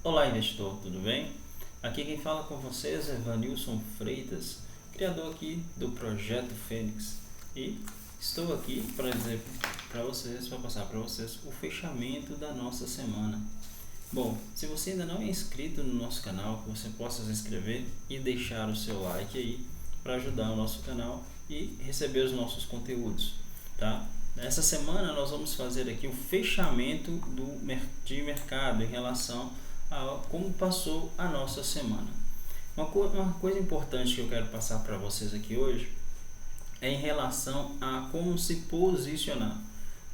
Olá, investidor, tudo bem? Aqui quem fala com vocês é Vanilson Freitas, criador aqui do Projeto Fênix, e estou aqui para dizer para vocês, para passar para vocês o fechamento da nossa semana. Bom, se você ainda não é inscrito no nosso canal, que você possa se inscrever e deixar o seu like aí para ajudar o nosso canal e receber os nossos conteúdos, tá? Nessa semana nós vamos fazer aqui o fechamento de mercado em relação a como passou a nossa semana. Uma coisa importante que eu quero passar para vocês aqui hoje é em relação a como se posicionar.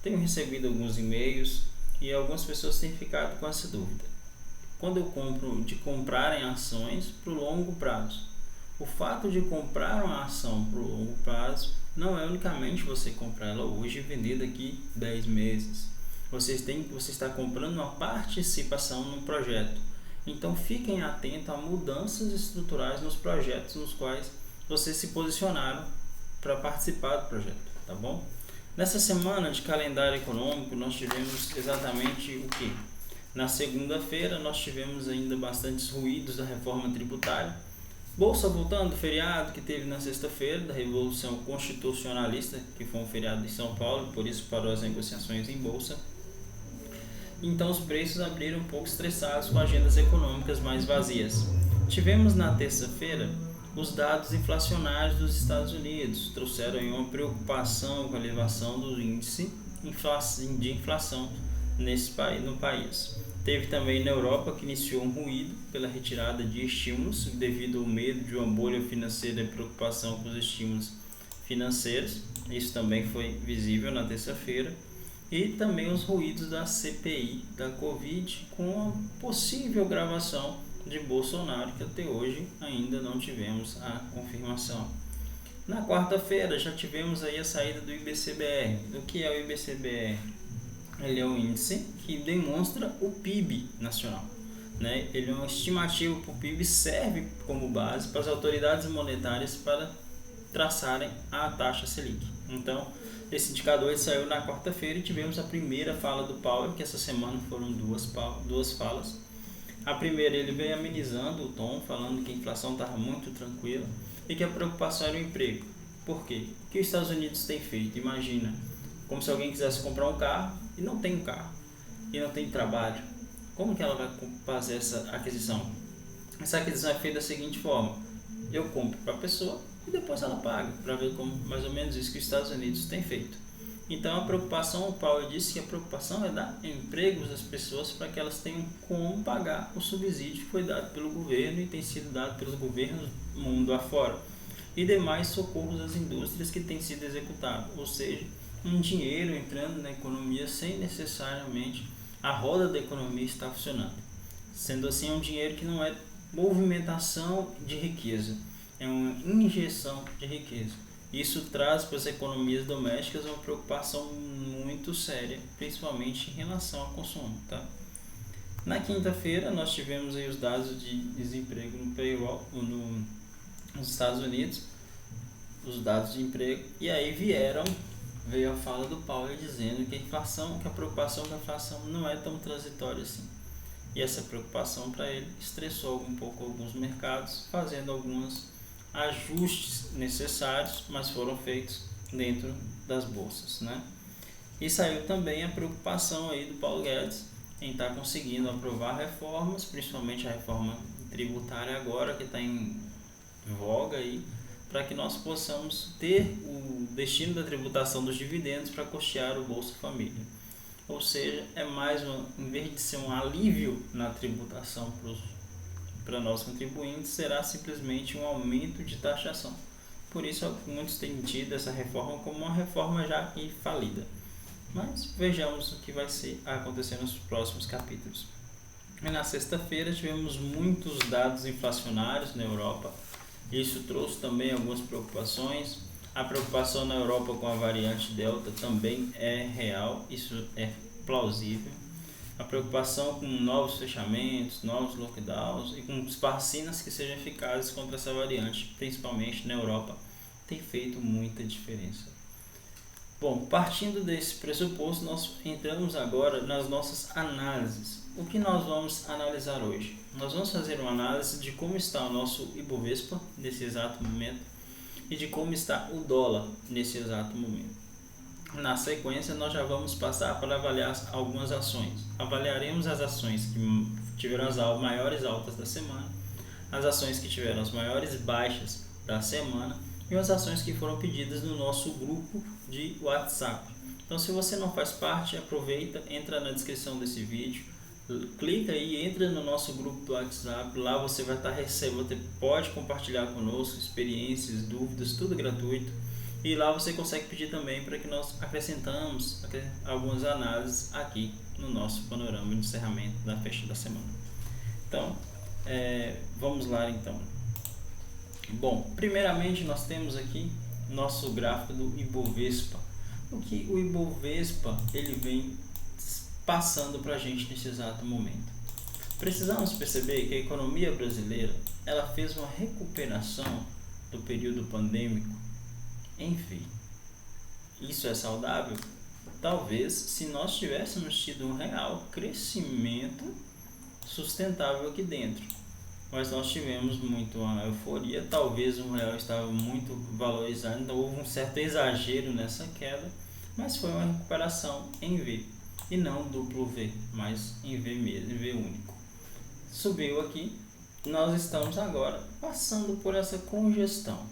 Tenho recebido alguns e-mails e algumas pessoas têm ficado com essa dúvida. Quando eu compro, de comprar em ações para o longo prazo. O fato de comprar uma ação para o longo prazo não é unicamente você comprar ela hoje e vender daqui 10 meses. Você está comprando uma participação no projeto. Então fiquem atentos a mudanças estruturais nos projetos nos quais vocês se posicionaram para participar do projeto, tá bom? Nessa semana de calendário econômico nós tivemos exatamente o que? Na segunda-feira nós tivemos ainda bastantes ruídos da reforma tributária. Bolsa voltando, feriado que teve na sexta-feira da Revolução Constitucionalista, que foi um feriado em São Paulo, por isso parou as negociações em bolsa. Então os preços abriram um pouco estressados com agendas econômicas mais vazias. Tivemos na terça-feira os dados inflacionários dos Estados Unidos, trouxeram uma preocupação com a elevação do índice de inflação no país. Teve também na Europa que iniciou um ruído pela retirada de estímulos devido ao medo de uma bolha financeira e preocupação com os estímulos financeiros. Isso também foi visível na terça-feira. E também os ruídos da CPI da Covid com a possível gravação de Bolsonaro, que até hoje ainda não tivemos a confirmação. Na quarta-feira já tivemos aí a saída do IBCBR. O que é o IBCBR? Ele é um índice que demonstra o PIB nacional, né? Ele é uma estimativa para o PIB, serve como base para as autoridades monetárias para traçarem a taxa Selic. Então, esse indicador saiu na quarta-feira e tivemos a primeira fala do Powell, que essa semana foram duas falas. A primeira, ele veio amenizando o tom, falando que a inflação estava muito tranquila e que a preocupação era o emprego. Por quê? O que os Estados Unidos têm feito? Imagina, como se alguém quisesse comprar um carro e não tem um carro, e não tem trabalho. Como que ela vai fazer essa aquisição? Essa aquisição é feita da seguinte forma: eu compro para a pessoa e depois ela paga, para ver como mais ou menos isso que os Estados Unidos têm feito. Então a preocupação, o Paulo disse que a preocupação é dar empregos às pessoas para que elas tenham como pagar o subsídio que foi dado pelo governo e tem sido dado pelos governos mundo afora, e demais socorros às indústrias que têm sido executados, ou seja, um dinheiro entrando na economia sem necessariamente a roda da economia estar funcionando. Sendo assim, é um dinheiro que não é movimentação de riqueza, é uma injeção de riqueza. Isso traz para as economias domésticas uma preocupação muito séria, principalmente em relação ao consumo, tá? Na quinta-feira nós tivemos aí os dados de desemprego no payroll nos Estados Unidos, os dados de emprego, e aí veio a fala do Powell dizendo que a preocupação com a inflação não é tão transitória assim. E essa preocupação para ele estressou um pouco alguns mercados, fazendo alguns ajustes necessários, mas foram feitos dentro das bolsas, né? E saiu também a preocupação aí do Paulo Guedes em estar conseguindo aprovar reformas, principalmente a reforma tributária agora que está em voga aí, para que nós possamos ter o destino da tributação dos dividendos para custear o Bolsa Família. Ou seja, em vez de ser um alívio na tributação para nós contribuintes, será simplesmente um aumento de taxação. Por isso, muitos têm tido essa reforma como uma reforma já falida. Mas vejamos o que vai acontecer nos próximos capítulos. E na sexta-feira tivemos muitos dados inflacionários na Europa. Isso trouxe também algumas preocupações. A preocupação na Europa com a variante Delta também é real, isso é plausível. A preocupação com novos fechamentos, novos lockdowns e com vacinas que sejam eficazes contra essa variante, principalmente na Europa, tem feito muita diferença. Bom, partindo desse pressuposto, nós entramos agora nas nossas análises. O que nós vamos analisar hoje? Nós vamos fazer uma análise de como está o nosso Ibovespa nesse exato momento e de como está o dólar nesse exato momento. Na sequência, nós já vamos passar para avaliar algumas ações. Avaliaremos as ações que tiveram as maiores altas da semana, as ações que tiveram as maiores baixas da semana e as ações que foram pedidas no nosso grupo de WhatsApp. Então, se você não faz parte, aproveita, entra na descrição desse vídeo, clica aí, entra no nosso grupo do WhatsApp. Lá você vai estar recebendo, você pode compartilhar conosco experiências, dúvidas, tudo gratuito. E lá você consegue pedir também para que nós acrescentamos algumas análises aqui no nosso panorama de encerramento da fecha da semana. Então, vamos lá então. Bom, primeiramente nós temos aqui nosso gráfico do Ibovespa. O que o Ibovespa ele vem passando para a gente nesse exato momento. Precisamos perceber que a economia brasileira ela fez uma recuperação do período pandêmico. Enfim, isso é saudável? Talvez se nós tivéssemos tido um real crescimento sustentável aqui dentro. Mas nós tivemos muito uma euforia, talvez o real estava muito valorizado, então houve um certo exagero nessa queda, mas foi uma recuperação em V, e não duplo V, mas em V mesmo, em V único. Subiu aqui, nós estamos agora passando por essa congestão.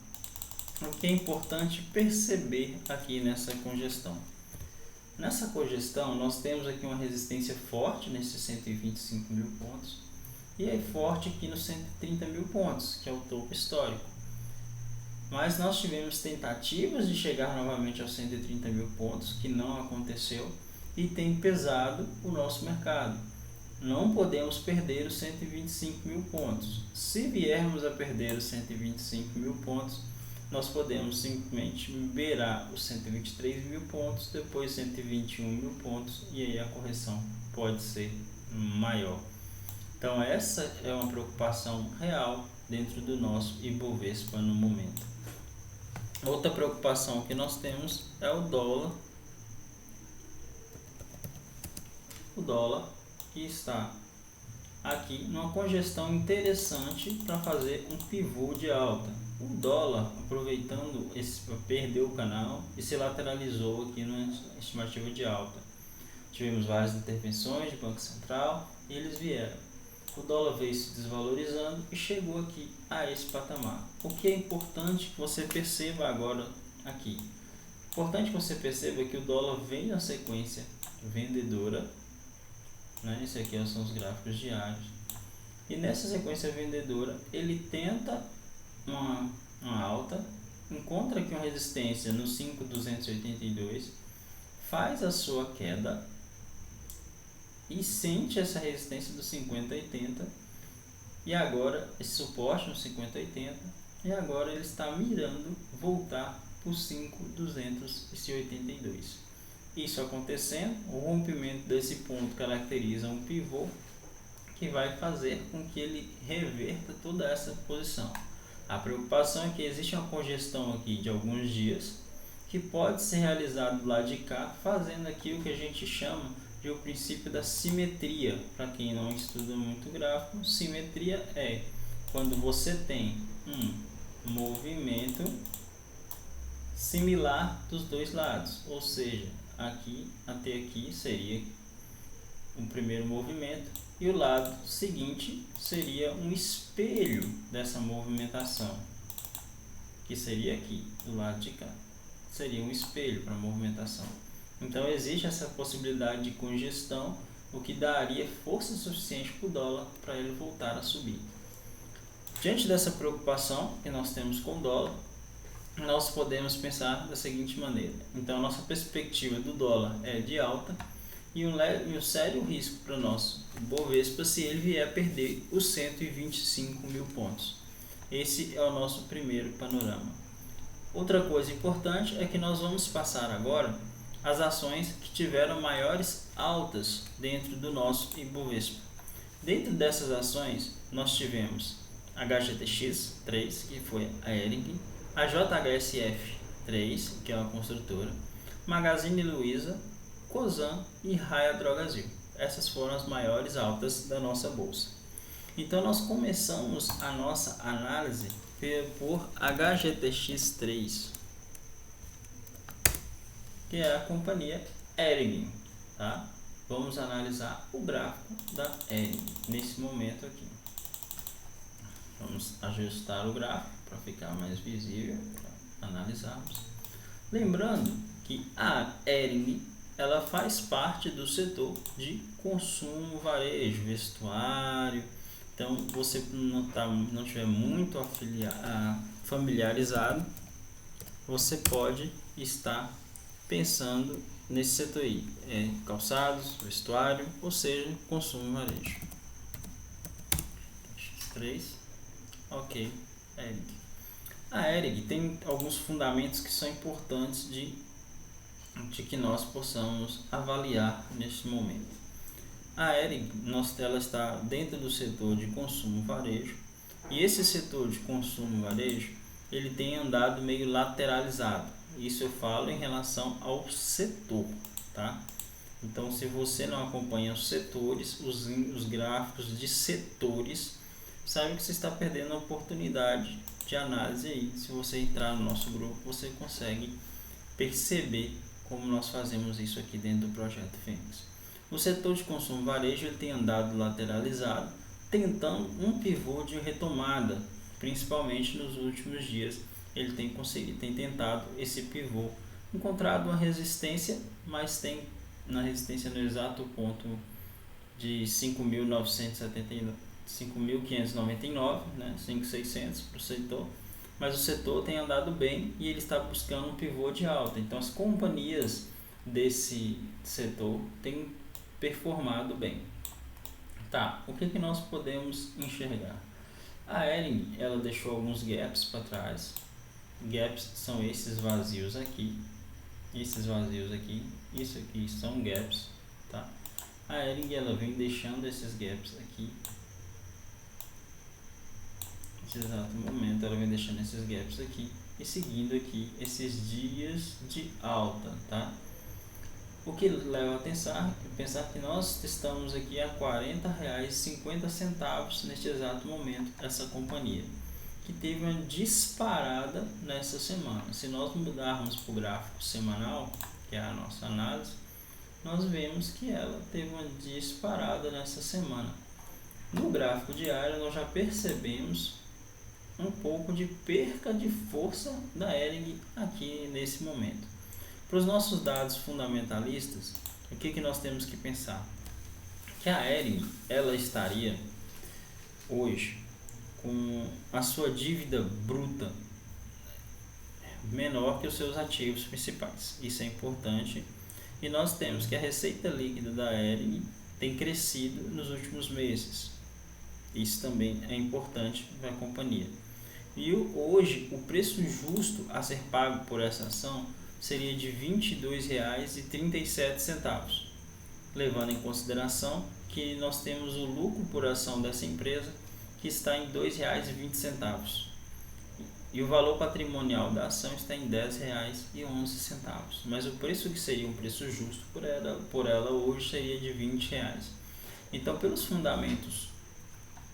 O que é importante perceber aqui nessa congestão? Nessa congestão nós temos aqui uma resistência forte nesses 125 mil pontos, e é forte aqui nos 130 mil pontos, que é o topo histórico. Mas nós tivemos tentativas de chegar novamente aos 130 mil pontos, que não aconteceu, e tem pesado o nosso mercado. Não podemos perder os 125 mil pontos. Se viermos a perder os 125 mil pontos, nós podemos simplesmente beirar os 123 mil pontos, depois 121 mil pontos, e aí a correção pode ser maior. Então essa é uma preocupação real dentro do nosso Ibovespa no momento. Outra preocupação que nós temos é o dólar. O dólar que está aqui numa congestão interessante para fazer um pivô de alta. O dólar, aproveitando perdeu o canal e se lateralizou aqui na estimativa de alta. Tivemos várias intervenções de Banco Central e eles vieram. O dólar veio se desvalorizando e chegou aqui a esse patamar. O que é importante que você perceba agora aqui? Importante que você perceba que o dólar vem na sequência vendedora, né? Esse aqui são os gráficos diários. E nessa sequência vendedora ele tenta uma alta, encontra aqui uma resistência no 5.282, faz a sua queda e sente essa resistência do 50,80 e agora esse suporte no 50,80 e agora ele está mirando voltar para o 5.282. Isso acontecendo, o rompimento desse ponto caracteriza um pivô que vai fazer com que ele reverta toda essa posição. A preocupação é que existe uma congestão aqui de alguns dias que pode ser realizado do lado de cá, fazendo aqui o que a gente chama de o princípio da simetria. Para quem não estuda muito gráfico, simetria é quando você tem um movimento similar dos dois lados, ou seja, aqui até aqui seria o primeiro movimento e o lado seguinte seria um espelho dessa movimentação, que seria aqui do lado de cá, seria um espelho para a movimentação. Então existe essa possibilidade de congestão, o que daria força suficiente para o dólar para ele voltar a subir. Diante dessa preocupação que nós temos com o dólar, nós podemos pensar da seguinte maneira. Então nossa perspectiva do dólar é de alta e um sério risco para o nosso Bovespa se ele vier a perder os 125 mil pontos. Esse é o nosso primeiro panorama. Outra coisa importante é que nós vamos passar agora as ações que tiveram maiores altas dentro do nosso Ibovespa. Dentro dessas ações, nós tivemos a HGTX 3, que foi a Hering, a JHSF 3, que é uma construtora, Magazine Luiza, Cosan e Raia Drogasil. Essas foram as maiores altas da nossa bolsa. Então nós começamos a nossa análise por HGTX3, que é a companhia Hering, tá? Vamos analisar o gráfico da Hering nesse momento aqui. Vamos ajustar o gráfico para ficar mais visível, para analisarmos. Lembrando que a Hering, ela faz parte do setor de consumo, varejo, vestuário. Então, você não tiver muito familiarizado, você pode estar pensando nesse setor aí, calçados, vestuário, ou seja, consumo, varejo. X3, ok, Hering. A Hering tem alguns fundamentos que são importantes de que nós possamos avaliar neste momento. A Hering, ela está dentro do setor de consumo varejo, e esse setor de consumo varejo, ele tem andado meio lateralizado. Isso eu falo em relação ao setor, tá? Então, se você não acompanha os setores, os gráficos de setores, sabe que você está perdendo a oportunidade de análise aí. Se você entrar no nosso grupo, você consegue perceber como nós fazemos isso aqui dentro do projeto Fênix. O setor de consumo varejo, ele tem andado lateralizado, tentando um pivô de retomada, principalmente nos últimos dias. Ele tem tentado esse pivô, encontrado uma resistência, mas tem na resistência no exato ponto de 5.599, né, 5.600 para o setor. Mas o setor tem andado bem e ele está buscando um pivô de alta. Então as companhias desse setor têm performado bem. Tá, o que nós podemos enxergar? A Hering, ela deixou alguns gaps para trás. Gaps são esses vazios aqui. Esses vazios aqui. Isso aqui são gaps, tá? A Hering, ela vem deixando esses gaps aqui. Nesse exato momento ela vem deixando esses gaps aqui e seguindo aqui esses dias de alta, tá? O que leva a pensar que nós estamos aqui a R$ 40,50 neste exato momento, essa companhia, que teve uma disparada nessa semana. Se nós mudarmos para o gráfico semanal, que é a nossa análise, nós vemos que ela teve uma disparada nessa semana. No gráfico diário nós já percebemos um pouco de perca de força da Hering aqui nesse momento. Para os nossos dados fundamentalistas, o que nós temos que pensar? Que a Hering, ela estaria hoje com a sua dívida bruta menor que os seus ativos principais. Isso é importante. E nós temos que a receita líquida da Hering tem crescido nos últimos meses. Isso também é importante para a companhia. E hoje o preço justo a ser pago por essa ação seria de R$ 22,37, levando em consideração que nós temos o lucro por ação dessa empresa que está em R$ 2,20 e o valor patrimonial da ação está em R$ 10,11, mas o preço que seria um preço justo por ela hoje seria de R$ 20. Então, pelos fundamentos,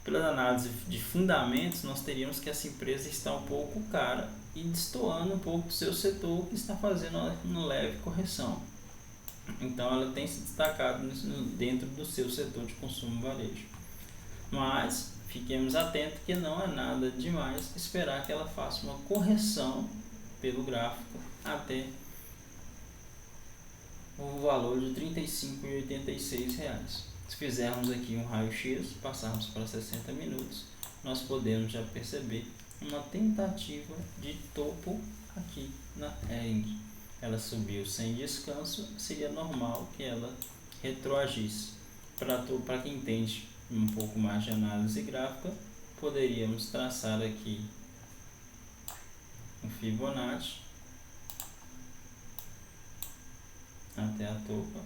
pela análise de fundamentos, nós teríamos que essa empresa está um pouco cara e destoando um pouco do seu setor, que está fazendo uma leve correção. Então ela tem se destacado dentro do seu setor de consumo varejo. Mas fiquemos atentos que não é nada demais esperar que ela faça uma correção pelo gráfico até o valor de R$ 35,86. Se fizermos aqui um raio-x, passarmos para 60 minutos, nós podemos já perceber uma tentativa de topo aqui na Hering. Ela subiu sem descanso, seria normal que ela retroagisse. Para quem entende um pouco mais de análise gráfica, poderíamos traçar aqui um Fibonacci até o topo.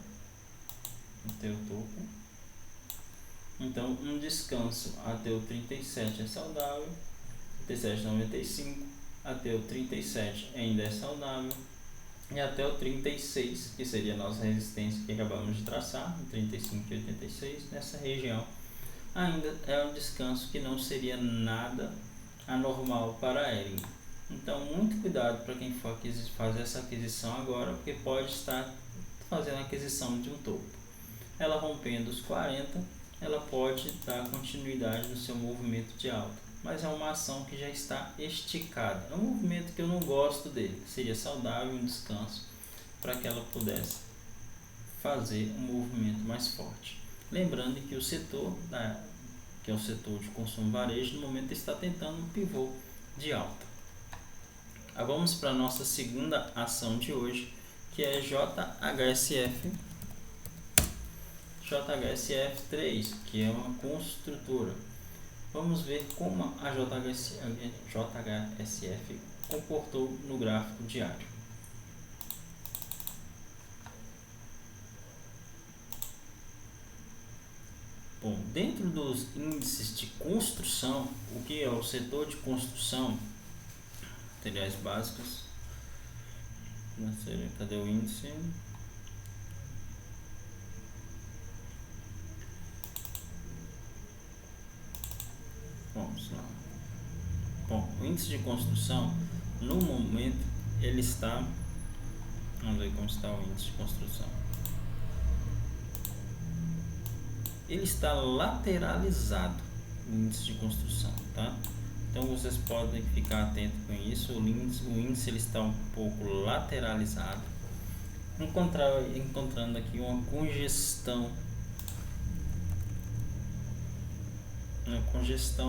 Então, um descanso até o 37 é saudável, 37,95 até o 37 ainda é saudável, e até o 36, que seria a nossa resistência que acabamos de traçar, 35,86, nessa região. Ainda é um descanso que não seria nada anormal para a Ering. Então, muito cuidado para quem for fazer essa aquisição agora, porque pode estar fazendo a aquisição de um topo. Ela rompendo os 40, ela pode dar continuidade no seu movimento de alta, mas é uma ação que já está esticada. É um movimento que eu não gosto dele. Seria saudável um descanso para que ela pudesse fazer um movimento mais forte. Lembrando que o setor, que é o setor de consumo varejo, no momento está tentando um pivô de alta. Vamos para a nossa segunda ação de hoje, que é JHSF 3, que é uma construtora. Vamos ver como a JHSF comportou no gráfico diário. Bom, dentro dos índices de construção, o que é o setor de construção? Materiais básicos. Cadê o índice? Vamos lá. Bom, o índice de construção, no momento, ele está... Vamos ver como está o índice de construção. Ele está lateralizado, o índice de construção, tá? Então vocês podem ficar atentos com isso. O índice ele está um pouco lateralizado, encontrando aqui uma congestão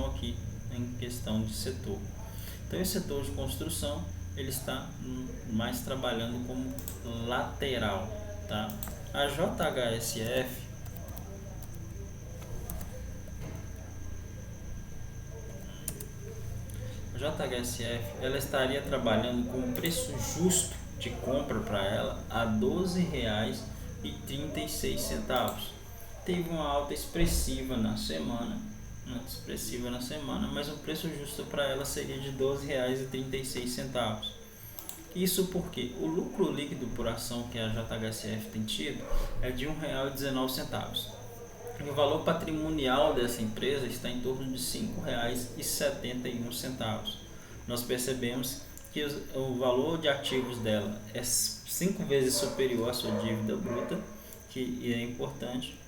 aqui em questão de setor. Então esse setor de construção ele está mais trabalhando como lateral, tá? A JHSF ela estaria trabalhando com um preço justo de compra para ela a R$ 12,36. Teve uma alta expressiva na semana, mas o preço justo para ela seria de R$ 12,36. Isso porque o lucro líquido por ação que a JHSF tem tido é de R$ 1,19. E o valor patrimonial dessa empresa está em torno de R$ 5,71. Nós percebemos que o valor de ativos dela é 5 vezes superior à sua dívida bruta, que é importante.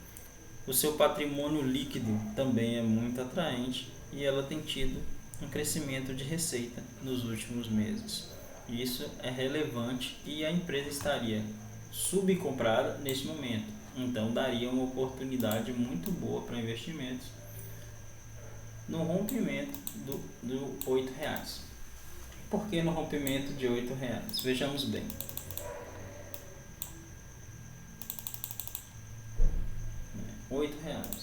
O seu patrimônio líquido também é muito atraente e ela tem tido um crescimento de receita nos últimos meses. Isso é relevante e a empresa estaria subcomprada neste momento. Então daria uma oportunidade muito boa para investimentos no rompimento do R$ 8. Por que no rompimento de R$ 8? Vejamos bem. R$ 8.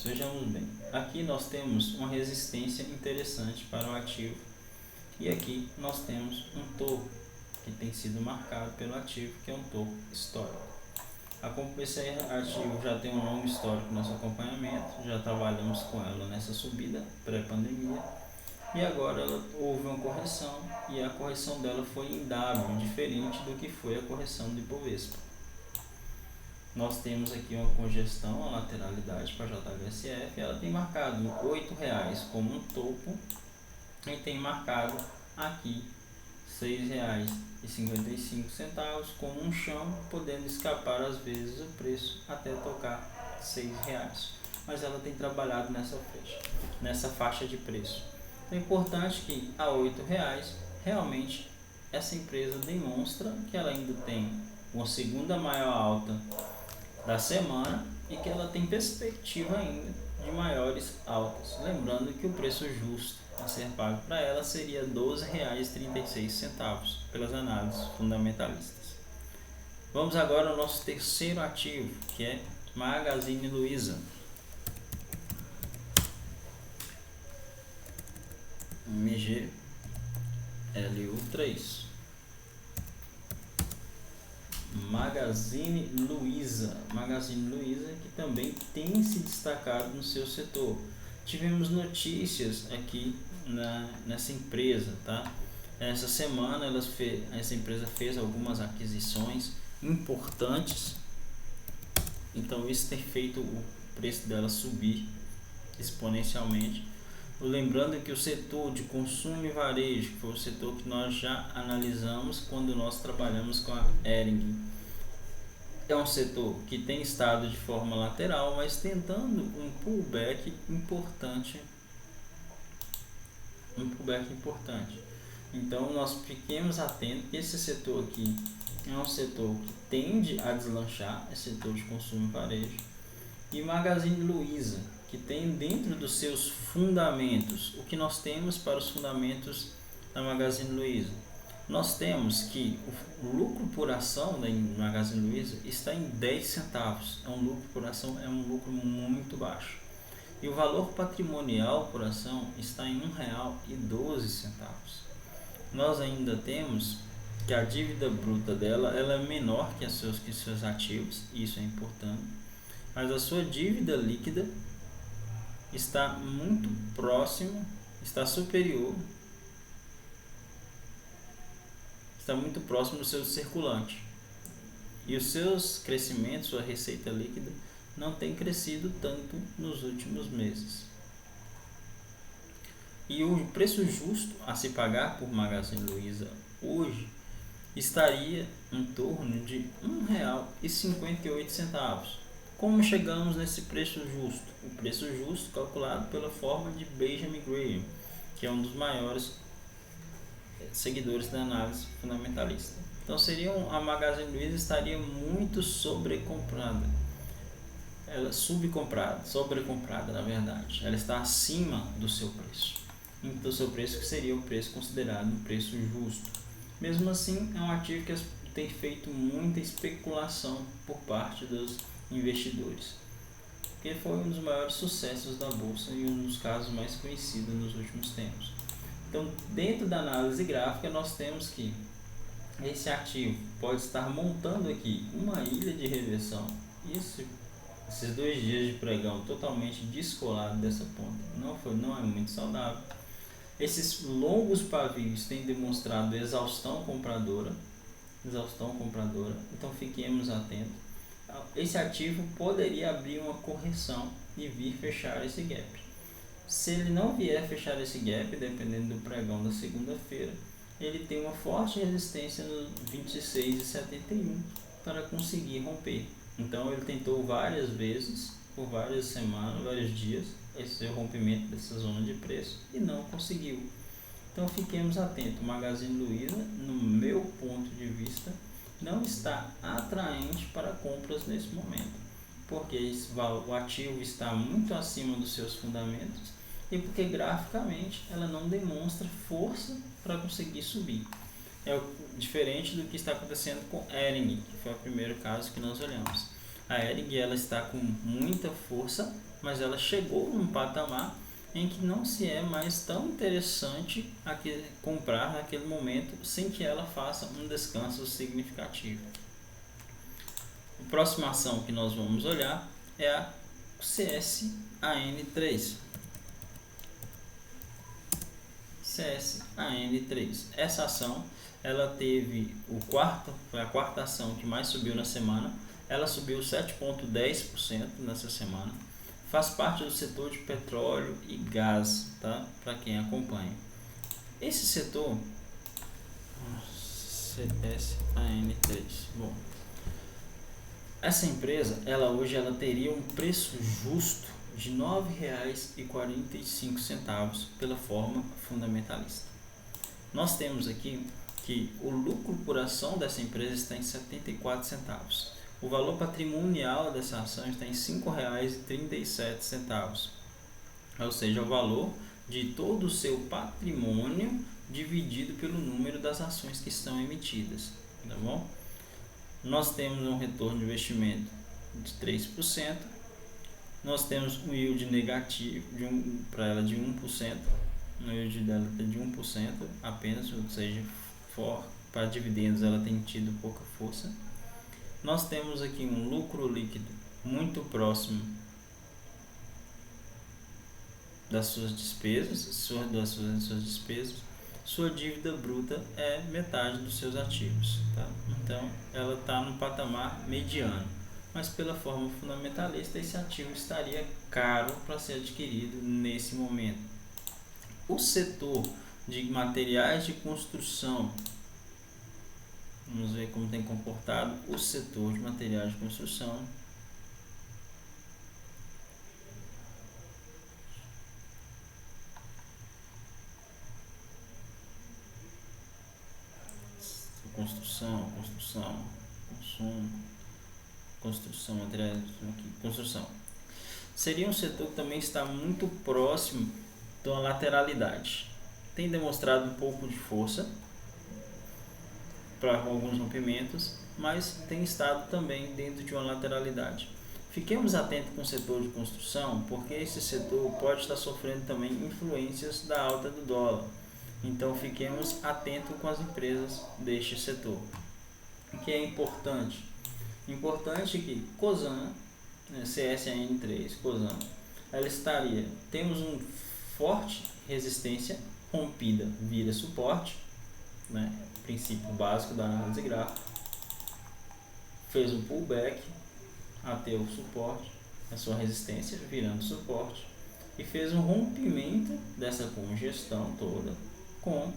Vejamos bem. Aqui nós temos uma resistência interessante para o ativo. E aqui nós temos um topo que tem sido marcado pelo ativo, que é um topo histórico. Esse ativo já tem um longo histórico no nosso acompanhamento, já trabalhamos com ela nessa subida pré-pandemia e agora houve uma correção e a correção dela foi em W, diferente do que foi a correção do Ibovespa. Nós temos aqui uma congestão, uma lateralidade para a JHSF, ela tem marcado R$ 8 como um topo e tem marcado aqui R$ 6,55 como um chão, podendo escapar às vezes o preço até tocar R$ 6, mas ela tem trabalhado nessa faixa de preço. É importante que a R$ 8 realmente essa empresa demonstra que ela ainda tem uma segunda maior alta da semana e que ela tem perspectiva ainda de maiores altas, lembrando que o preço justo a ser pago para ela seria R$ 12,36 pelas análises fundamentalistas. Vamos agora ao nosso terceiro ativo, que é Magazine Luiza. MGLU3. Magazine Luiza, que também tem se destacado no seu setor. Tivemos notícias aqui nessa empresa, tá? Essa semana essa empresa fez algumas aquisições importantes, então isso tem feito o preço dela subir exponencialmente. Lembrando que o setor de consumo e varejo, que foi o setor que nós já analisamos quando nós trabalhamos com a Hering, é um setor que tem estado de forma lateral, mas tentando um pullback importante. Então nós fiquemos atentos que esse setor aqui é um setor que tende a deslanchar, é setor de consumo e varejo. E Magazine Luiza, que tem dentro dos seus fundamentos, o que nós temos para os fundamentos da Magazine Luiza? Nós temos que o lucro por ação da Magazine Luiza está em 10 centavos, é um lucro por ação, é um lucro muito baixo. E o valor patrimonial por ação está em R$1,12. Nós ainda temos que a dívida bruta dela ela é menor que seus ativos, isso é importante, mas a sua dívida líquida está muito próxima, está muito próximo do seu circulante. E os seus crescimentos, sua receita líquida, não tem crescido tanto nos últimos meses. E o preço justo a se pagar por Magazine Luiza hoje estaria em torno de R$1,58. Como chegamos nesse preço justo? O preço justo calculado pela forma de Benjamin Graham, que é um dos maiores seguidores da análise fundamentalista. Então a Magazine Luiza estaria muito sobrecomprada. Ela sobrecomprada na verdade. Ela está acima do seu preço. Do seu preço, que seria o preço considerado um preço justo. Mesmo assim, é um ativo que tem feito muita especulação por parte dos investidores, porque foi um dos maiores sucessos da bolsa e um dos casos mais conhecidos nos últimos tempos. Então, dentro da análise gráfica, nós temos que esse ativo pode estar montando aqui uma ilha de reversão. Esses 2 dias de pregão totalmente descolado dessa ponta não é muito saudável. Esses longos pavios têm demonstrado exaustão compradora, então fiquemos atentos. Esse ativo poderia abrir uma correção e vir fechar esse gap. Se ele não vier fechar esse gap, dependendo do pregão da segunda-feira, ele tem uma forte resistência no 26,71 para conseguir romper. Então ele tentou várias vezes, por várias semanas, vários dias, esse rompimento dessa zona de preço e não conseguiu. Então fiquemos atentos. Magazine Luiza, no meu ponto de vista, não está atraente para compras nesse momento, porque o ativo está muito acima dos seus fundamentos e porque graficamente ela não demonstra força para conseguir subir. É diferente do que está acontecendo com a Hering, que foi o primeiro caso que nós olhamos. A Hering ela está com muita força, mas ela chegou num patamar em que não se é mais tão interessante comprar naquele momento sem que ela faça um descanso significativo. A próxima ação que nós vamos olhar é a CSAN3. Essa ação ela teve foi a quarta ação que mais subiu na semana. Ela subiu 7,10% nessa semana. Faz parte do setor de petróleo e gás, tá? Para quem acompanha. Esse setor, CSAN3. Bom, essa empresa, hoje ela teria um preço justo de R$ 9,45 pela forma fundamentalista. Nós temos aqui que o lucro por ação dessa empresa está em 74 centavos. O valor patrimonial dessa ação está em R$ 5,37, ou seja, o valor de todo o seu patrimônio dividido pelo número das ações que estão emitidas, tá bom? Nós temos um retorno de investimento de 3%, nós temos um yield negativo para ela de 1%, o yield dela é de 1% apenas, ou seja, para dividendos ela tem tido pouca força. Nós temos aqui um lucro líquido muito próximo das suas despesas, sua dívida bruta é metade dos seus ativos, tá? Então, ela está no patamar mediano, mas pela forma fundamentalista, esse ativo estaria caro para ser adquirido nesse momento. O setor de materiais de construção, vamos ver como tem comportado o setor de materiais de construção. Consumo, construção, materiais, aqui, construção. Seria um setor que também está muito próximo da lateralidade. Tem demonstrado um pouco de força para alguns rompimentos, mas tem estado também dentro de uma lateralidade. Fiquemos atentos com o setor de construção, porque esse setor pode estar sofrendo também influências da alta do dólar. Então fiquemos atentos com as empresas deste setor. O que é importante? Importante que Cosan, CSN3, Cosan, ela temos um forte resistência, rompida vira suporte, né? Princípio básico da análise gráfica, fez um pullback até o suporte, a sua resistência virando suporte, e fez um rompimento dessa congestão toda com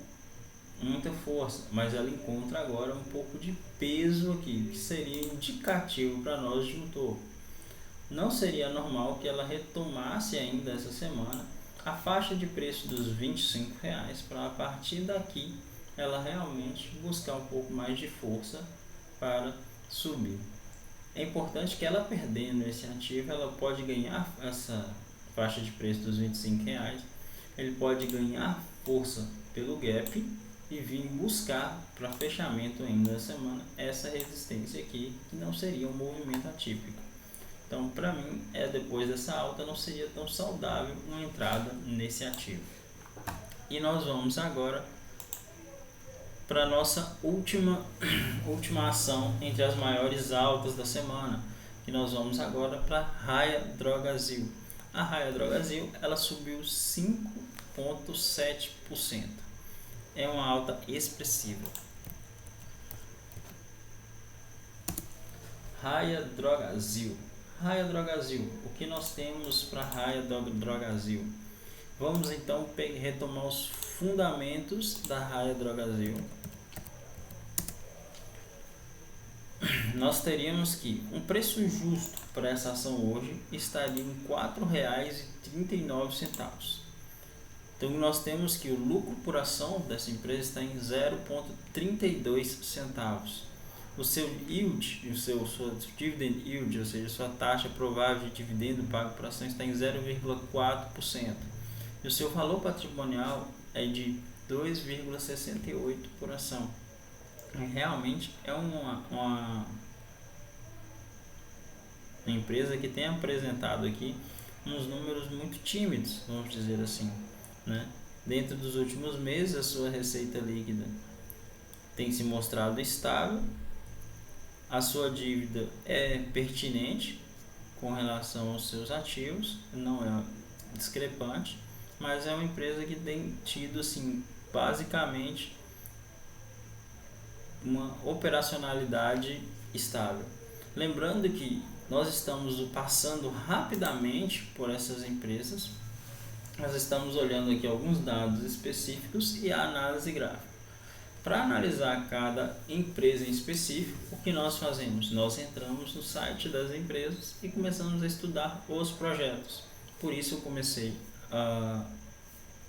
muita força, mas ela encontra agora um pouco de peso aqui, que seria indicativo para nós de um topo. Não seria normal que ela retomasse ainda essa semana a faixa de preço dos R$25, para a partir daqui ela realmente buscar um pouco mais de força para subir. É importante que ela perdendo esse ativo, ela pode ganhar essa faixa de preço dos R$25, ele pode ganhar força pelo gap e vir buscar para fechamento ainda da semana essa resistência aqui, que não seria um movimento atípico. Então, para mim, depois dessa alta não seria tão saudável uma entrada nesse ativo. E nós vamos agora para a nossa última ação entre as maiores altas da semana, que nós vamos agora para Raia Drogasil. A Raia Drogasil, ela subiu 5,7%. É uma alta expressiva. Raia Drogasil. Raia Drogasil. O que nós temos para Raia Drogasil? Vamos então retomar os fundamentos da Raia Drogasil. Nós teríamos que um preço justo para essa ação hoje estaria em R$ 4,39. Então nós temos que o lucro por ação dessa empresa está em 0,32 centavos. O seu yield, sua dividend yield, ou seja, sua taxa provável de dividendo pago por ação está em 0,4%. E o seu valor patrimonial é de 2,68 por ação. Realmente é uma empresa que tem apresentado aqui uns números muito tímidos, vamos dizer assim, né? Dentro dos últimos meses, a sua receita líquida tem se mostrado estável, a sua dívida é pertinente com relação aos seus ativos, não é discrepante, mas é uma empresa que tem tido, assim, basicamente uma operacionalidade estável. Lembrando que nós estamos passando rapidamente por essas empresas, nós estamos olhando aqui alguns dados específicos e a análise gráfica. Para analisar cada empresa em específico, o que nós fazemos? Nós entramos no site das empresas e começamos a estudar os projetos. Por isso eu comecei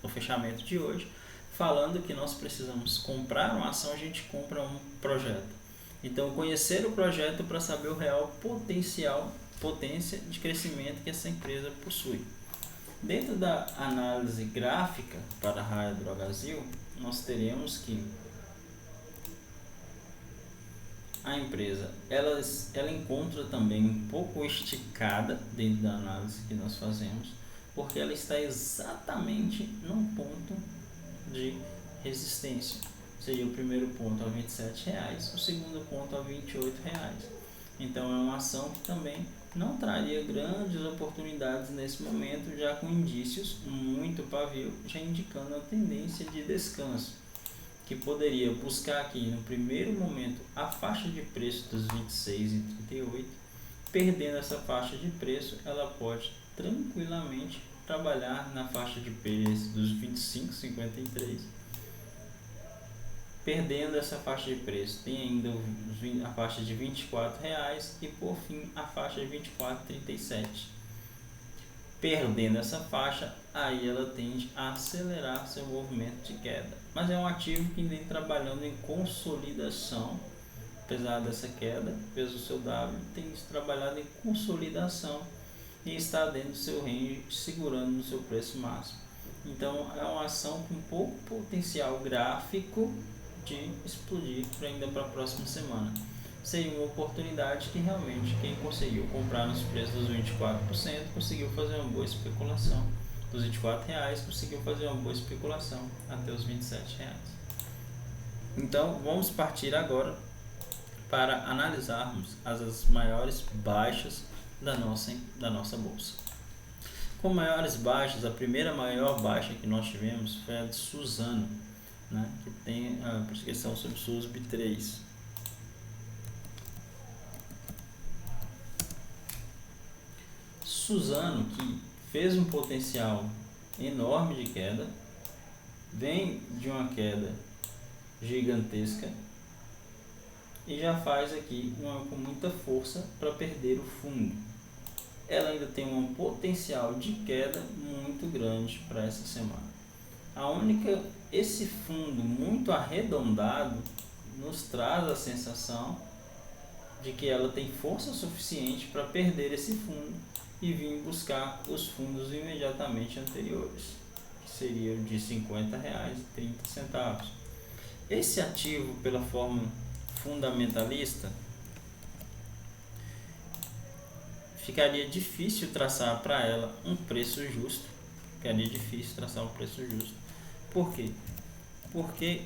o fechamento de hoje falando que nós precisamos comprar uma ação, a gente compra um projeto. Então, conhecer o projeto para saber o real potência de crescimento que essa empresa possui. Dentro da análise gráfica para a Raia Drogasil, nós teremos que a empresa ela encontra também um pouco esticada dentro da análise que nós fazemos, porque ela está exatamente num ponto de resistência. Seria o primeiro ponto a R$ 27,00, o segundo ponto a R$ 28,00. Então é uma ação que também não traria grandes oportunidades nesse momento, já com indícios muito pavio, já indicando a tendência de descanso. que poderia buscar aqui no primeiro momento a faixa de preço dos 26,38. Perdendo essa faixa de preço, ela pode tranquilamente trabalhar na faixa de preço dos 25,53. Perdendo essa faixa de preço, tem ainda a faixa de R$ 24,00 e por fim a faixa de R$ 24,37. Perdendo essa faixa, aí ela tende a acelerar seu movimento de queda. Mas é um ativo que vem trabalhando em consolidação. Apesar dessa queda, peso seu W tem trabalhado em consolidação e está dentro do seu range, segurando no seu preço máximo. Então é uma ação com pouco potencial gráfico de explodir ainda para a próxima semana. Seria uma oportunidade que realmente quem conseguiu comprar nos preços dos 24% conseguiu fazer uma boa especulação. Dos R$24,00 conseguiu fazer uma boa especulação até os R$27,00. Então vamos partir agora para analisarmos as maiores baixas da nossa bolsa. Com maiores baixas, a primeira maior baixa que nós tivemos foi a de Suzano, né, que tem a questão sobre SUSB 3. Suzano, que fez um potencial enorme de queda, vem de uma queda gigantesca e já faz aqui com muita força para perder o fundo. Ela ainda tem um potencial de queda muito grande para essa semana. Esse fundo muito arredondado nos traz a sensação de que ela tem força suficiente para perder esse fundo e vir buscar os fundos imediatamente anteriores, que seria de R$50,30. Esse ativo, pela forma fundamentalista, ficaria difícil traçar para ela um preço justo. Por quê? Porque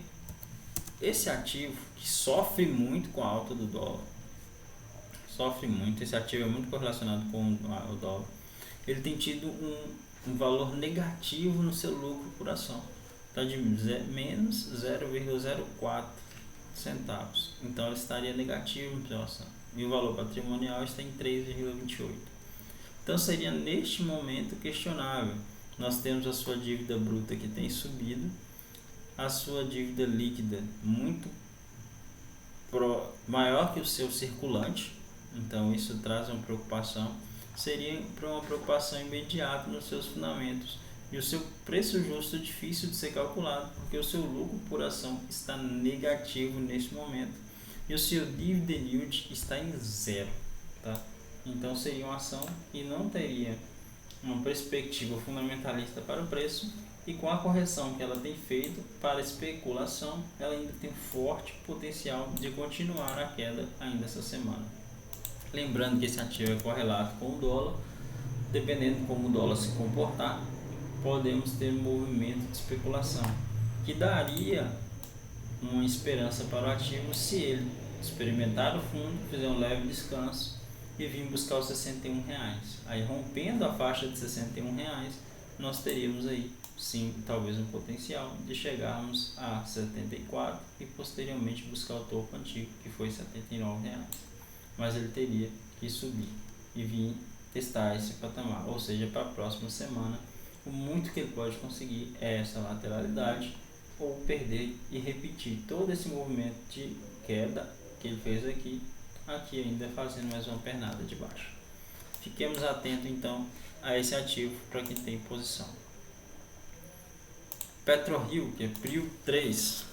esse ativo que sofre muito com a alta do dólar, esse ativo é muito correlacionado com o dólar, ele tem tido um valor negativo no seu lucro por ação, está de menos 0,04 centavos, então ele estaria negativo em ação, e o valor patrimonial está em 3,28. Então seria neste momento questionável. Nós temos a sua dívida bruta que tem subido, a sua dívida líquida muito maior que o seu circulante, então isso traz uma preocupação. Seria para uma preocupação imediata nos seus fundamentos, e o seu preço justo é difícil de ser calculado, porque o seu lucro por ação está negativo neste momento e o seu dividend yield está em zero, tá? Então seria uma ação que não teria uma perspectiva fundamentalista para o preço, e com a correção que ela tem feito para especulação, ela ainda tem forte potencial de continuar a queda ainda essa semana. Lembrando que esse ativo é correlato com o dólar, dependendo de como o dólar se comportar, podemos ter um movimento de especulação, que daria uma esperança para o ativo se ele experimentar o fundo, fizer um leve descanso e vir buscar os R$61. Aí, rompendo a faixa de R$61, nós teríamos aí sim talvez um potencial de chegarmos a 74 e posteriormente buscar o topo antigo, que foi R$79. Mas ele teria que subir e vir testar esse patamar, ou seja, para a próxima semana o muito que ele pode conseguir é essa lateralidade, ou perder e repetir todo esse movimento de queda que ele fez aqui ainda fazendo mais uma pernada de baixo. Fiquemos atentos então a esse ativo para quem tem posição. PetroRio, que é PRIO 3.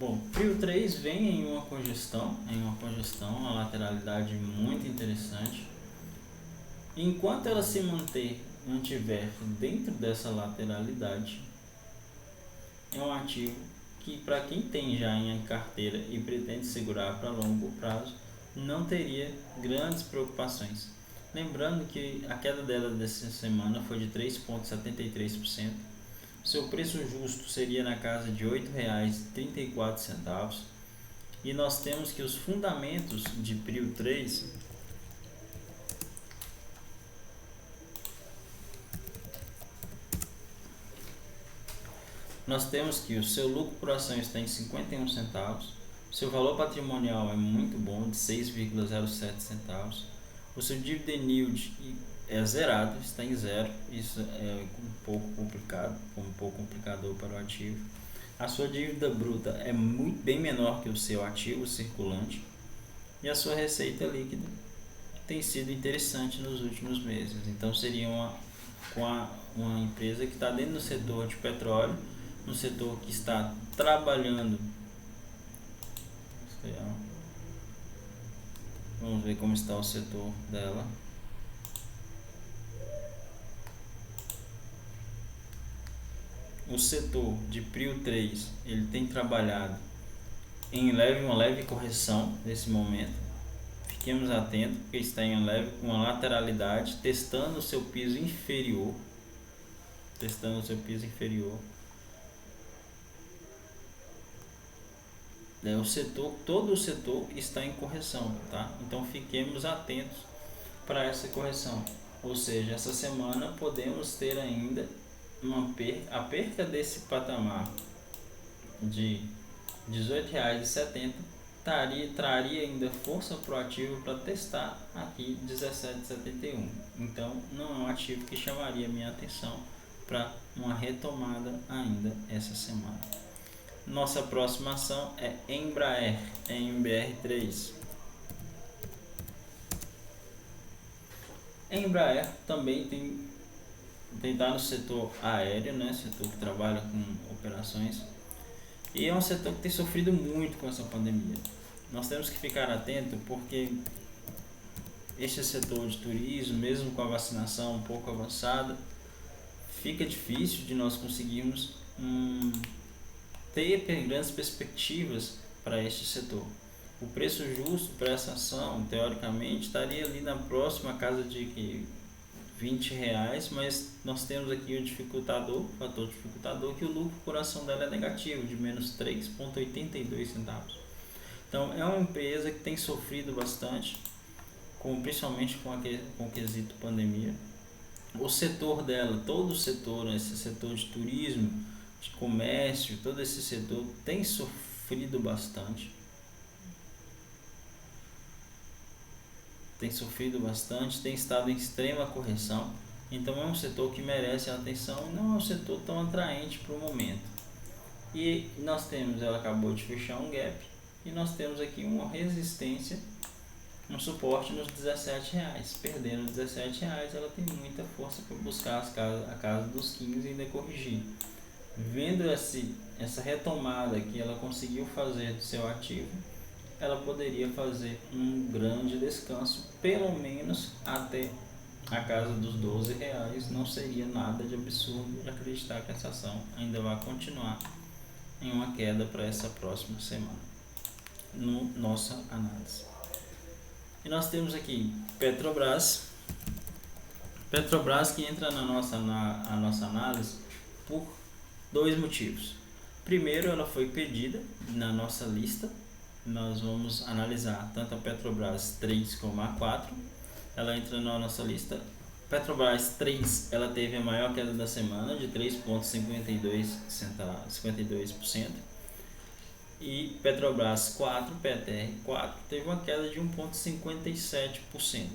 Bom, PRIO 3 vem em uma congestão, uma lateralidade muito interessante. Enquanto ela se mantiver dentro dessa lateralidade, é um ativo que, para quem tem já em carteira e pretende segurar para longo prazo, não teria grandes preocupações. Lembrando que a queda dela dessa semana foi de 3,73%. Seu preço justo seria na casa de R$ 8,34. E nós temos que os fundamentos de PRIO 3 nós temos que o seu lucro por ação está em 51 centavos, seu valor patrimonial é muito bom, de 6,07 centavos, o seu dividend yield é zerado, está em zero, isso é um pouco complicado, um pouco complicador para o ativo. A sua dívida bruta é bem menor que o seu ativo circulante e a sua receita líquida tem sido interessante nos últimos meses. Então seria uma empresa que está dentro do setor de petróleo, no setor que está trabalhando. Vamos ver como está o setor dela. O setor de Prio 3 ele tem trabalhado em uma leve correção nesse momento. Fiquemos atentos porque está em uma lateralidade, testando o seu piso inferior. Todo o setor está em correção, tá? Então fiquemos atentos para essa correção. Ou seja, essa semana podemos ter ainda a perca desse patamar de R$ 18,70 traria ainda força para o ativo para testar aqui 17,71. Então não é um ativo que chamaria minha atenção para uma retomada ainda essa semana. Nossa próxima ação é Embraer, MBR3. Embraer também tem estar no setor aéreo, né? Setor que trabalha com operações, e é um setor que tem sofrido muito com essa pandemia. Nós temos que ficar atento porque este setor de turismo, mesmo com a vacinação um pouco avançada, fica difícil de nós conseguirmos ter grandes perspectivas para este setor. O preço justo para essa ação, teoricamente, estaria ali na próxima casa de R$ 20, mas nós temos aqui o fator dificultador, que o lucro por ação dela é negativo, de menos 3,82 centavos. Então é uma empresa que tem sofrido bastante, principalmente com o quesito pandemia. O setor dela, todo o setor, esse setor de turismo, de comércio, todo esse setor tem sofrido bastante. Tem estado em extrema correção, então é um setor que merece a atenção e não é um setor tão atraente para o momento. E ela acabou de fechar um gap e nós temos aqui uma resistência, um suporte nos R$17. Perdendo R$17, ela tem muita força para buscar a casa dos 15 e ainda corrigir. Vendo essa retomada que ela conseguiu fazer do seu ativo, ela poderia fazer um grande descanso, pelo menos até a casa dos R$12. Não seria nada de absurdo de acreditar que essa ação ainda vai continuar em uma queda para essa próxima semana, nossa análise. E nós temos aqui Petrobras que entra na nossa análise por dois motivos. Primeiro, ela foi pedida na nossa lista. Nós vamos analisar tanto a Petrobras 3 como a 4. Ela entra na nossa lista. Petrobras 3, ela teve a maior queda da semana, de 3,52%. E Petrobras 4, PTR 4, teve uma queda de 1,57%.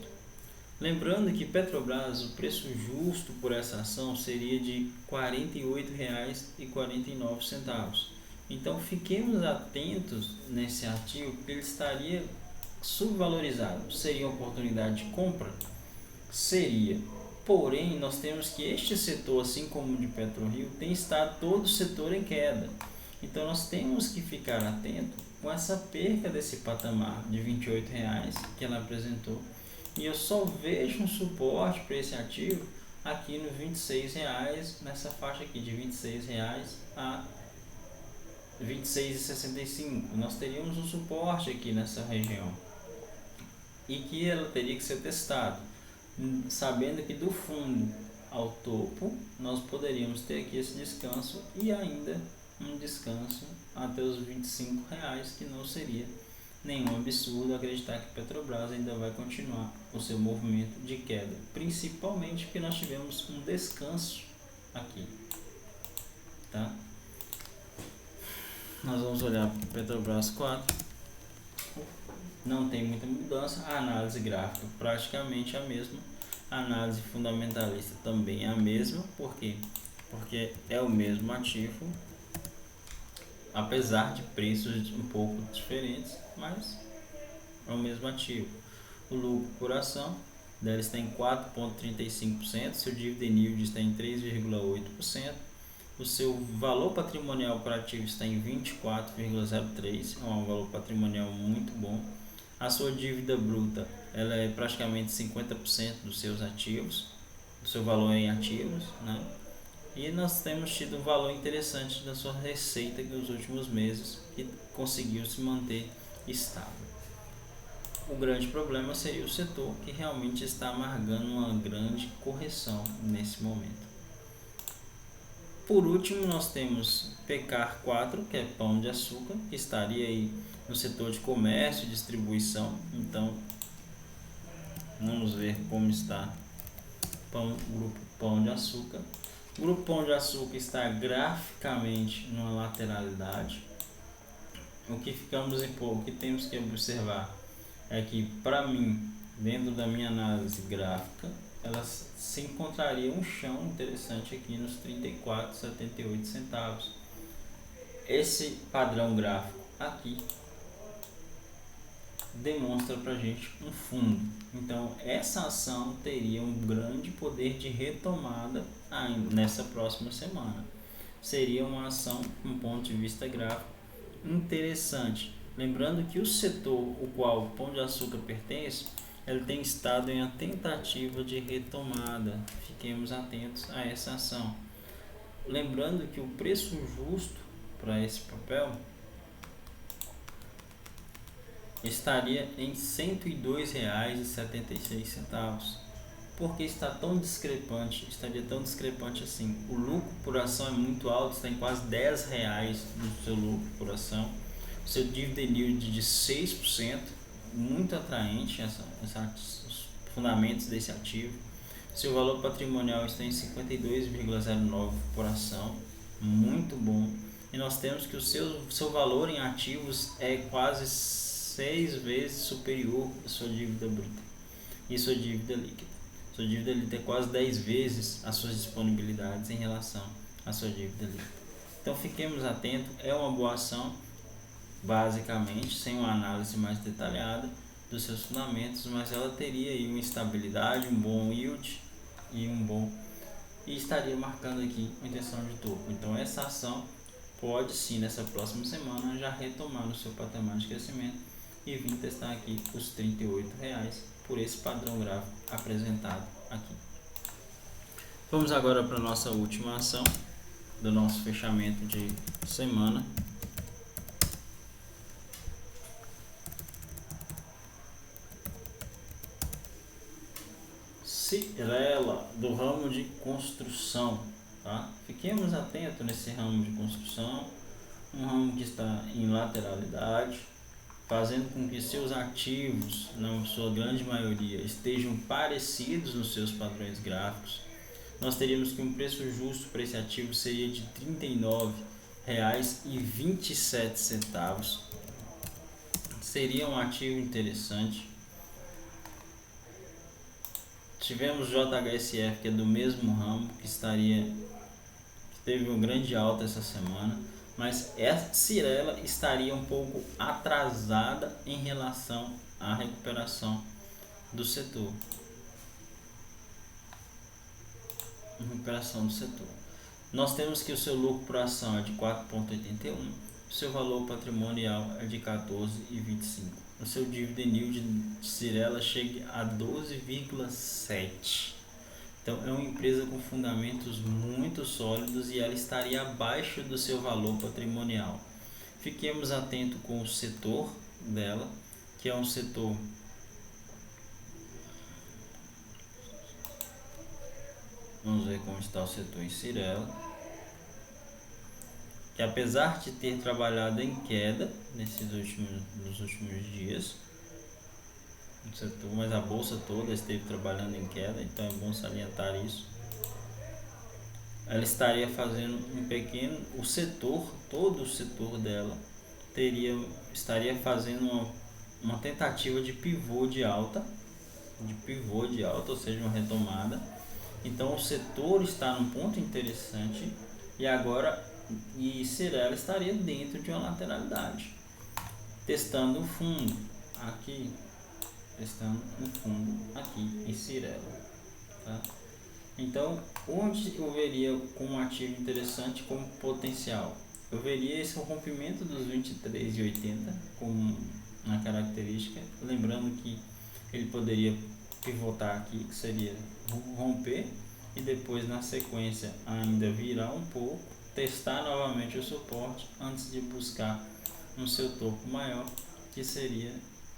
Lembrando que Petrobras, o preço justo por essa ação seria de R$ 48,49. Então fiquemos atentos nesse ativo, porque ele estaria subvalorizado. Seria uma oportunidade de compra? Seria. Porém, nós temos que este setor, assim como o de PetroRio, tem estado todo o setor em queda. Então nós temos que ficar atento com essa perca desse patamar de R$ 28 que ela apresentou. E eu só vejo um suporte para esse ativo aqui no R$ 26, nessa faixa aqui de R$ 26 a R$ 26,65. Nós teríamos um suporte aqui nessa região e que ela teria que ser testado, sabendo que do fundo ao topo nós poderíamos ter aqui esse descanso e ainda um descanso até os R$ 25, que não seria nenhum absurdo acreditar que Petrobras ainda vai continuar o seu movimento de queda, principalmente porque nós tivemos um descanso aqui, tá? Nós vamos olhar para Petrobras 4. Não tem muita mudança. A análise gráfica praticamente a mesma. A análise fundamentalista também é a mesma. Por quê? Porque é o mesmo ativo, apesar de preços um pouco diferentes, mas é o mesmo ativo. O lucro por ação dela está em 4,35%, seu dividend yield está em 3,8%, o seu valor patrimonial por ativo está em 24,03%, é um valor patrimonial muito bom. A sua dívida bruta ela é praticamente 50% dos seus ativos, do seu valor em ativos, né? E nós temos tido um valor interessante da sua receita nos últimos meses, que conseguiu se manter estável. O grande problema seria o setor, que realmente está amargando uma grande correção nesse momento. Por último, nós temos Pecar 4, que é pão de açúcar, que estaria aí no setor de comércio e distribuição. Então, vamos ver como está o grupo Pão de Açúcar. O grupo Pão de Açúcar está graficamente numa lateralidade. O que temos que observar é que, para mim, dentro da minha análise gráfica, ela se encontraria um chão interessante aqui nos 34,78 centavos. Esse padrão gráfico aqui demonstra para a gente um fundo. Então, essa ação teria um grande poder de retomada nessa próxima semana. Seria uma ação, um ponto de vista gráfico, interessante. Lembrando que o setor o qual o Pão de Açúcar pertence, ele tem estado em uma tentativa de retomada. Fiquemos atentos a essa ação. Lembrando que o preço justo para esse papel estaria em R$ 102,76. Por que estaria tão discrepante assim? O lucro por ação é muito alto, está em quase R$ 10 no seu lucro por ação. Seu dividend yield de 6%, muito atraente os fundamentos desse ativo. Seu valor patrimonial está em 52,09 por ação, muito bom. E nós temos que o seu valor em ativos é quase 6 vezes superior à sua dívida bruta e sua dívida líquida. Sua dívida líquida é quase 10 vezes as suas disponibilidades em relação à sua dívida líquida. Então fiquemos atentos, é uma boa ação, basicamente, sem uma análise mais detalhada dos seus fundamentos, mas ela teria aí uma estabilidade, um bom yield e estaria marcando aqui uma intenção de topo. Então essa ação pode sim nessa próxima semana já retomar no seu patamar de crescimento e vir testar aqui os R$ 38 por esse padrão gráfico apresentado aqui. Vamos agora para a nossa última ação do nosso fechamento de semana. Cyrela, do ramo de construção, tá? Fiquemos atentos nesse ramo de construção, um ramo que está em lateralidade, fazendo com que seus ativos, na sua grande maioria, estejam parecidos nos seus padrões gráficos. Nós teríamos que um preço justo para esse ativo seria de R$ 39,27. Seria um ativo interessante. Tivemos JHSF, que é do mesmo ramo, que teve uma grande alta essa semana, mas essa Cyrela estaria um pouco atrasada em relação à recuperação do setor. Nós temos que o seu lucro por ação é de 4,81, o seu valor patrimonial é de 14,25. O seu dividend yield de Cyrela chega a 12,7. Então é uma empresa com fundamentos muito sólidos e ela estaria abaixo do seu valor patrimonial. Fiquemos atentos com o setor dela, que é um setor vamos ver como está o setor em Cyrela, que apesar de ter trabalhado em queda nos últimos dias, o setor, mas a bolsa toda esteve trabalhando em queda, então é bom salientar isso. ela estaria fazendo um pequeno, o setor, todo o setor dela estaria fazendo uma tentativa de pivô de alta, ou seja, uma retomada. Então o setor está num ponto interessante e agora Cyrela estaria dentro de uma lateralidade, testando o fundo aqui, em Cyrela, tá? Então, onde eu veria como um ativo interessante, como potencial? Eu veria esse rompimento dos 23,80 como uma característica, lembrando que ele poderia pivotar aqui, que seria romper e depois na sequência ainda virar um pouco, testar novamente o suporte antes de buscar um seu topo maior, que seria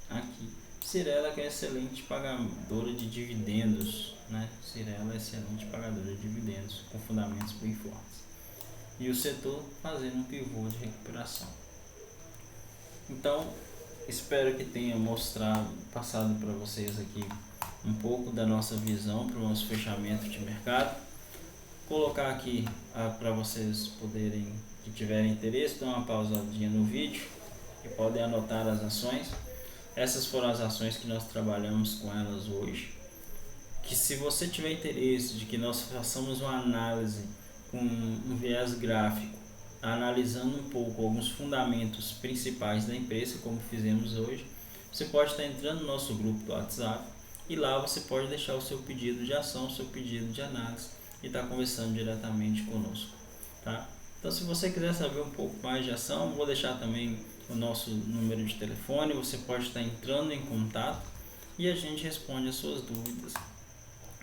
aqui. Cyrela, que é excelente pagadora de dividendos, né? Cyrela é excelente pagadora de dividendos com fundamentos bem fortes. E o setor fazendo um pivô de recuperação. Então, espero que tenha passado para vocês aqui um pouco da nossa visão para o nosso fechamento de mercado. Colocar aqui para vocês poderem, que tiverem interesse, dar uma pausadinha no vídeo e podem anotar as ações. Essas foram as ações que nós trabalhamos com elas hoje. Que se você tiver interesse de que nós façamos uma análise com um viés gráfico, analisando um pouco alguns fundamentos principais da empresa, como fizemos hoje, você pode estar entrando no nosso grupo do WhatsApp e lá você pode deixar o seu pedido de ação, o seu pedido de análise e estar conversando diretamente conosco, tá? Então, se você quiser saber um pouco mais de ação, vou deixar também o nosso número de telefone, você pode estar entrando em contato e a gente responde as suas dúvidas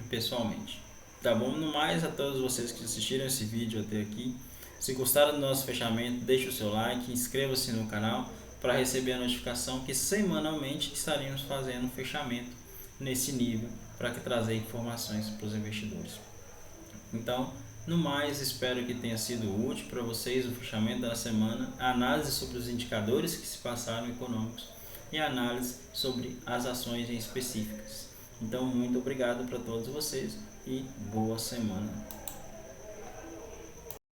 pessoalmente. Tá bom? No mais, a todos vocês que assistiram esse vídeo até aqui, se gostaram do nosso fechamento, deixe o seu like, inscreva-se no canal para receber a notificação que semanalmente estaremos fazendo um fechamento nesse nível para trazer informações para os investidores. Então, no mais, espero que tenha sido útil para vocês o fechamento da semana, a análise sobre os indicadores que se passaram econômicos e a análise sobre as ações em específicas. Então, muito obrigado para todos vocês e boa semana.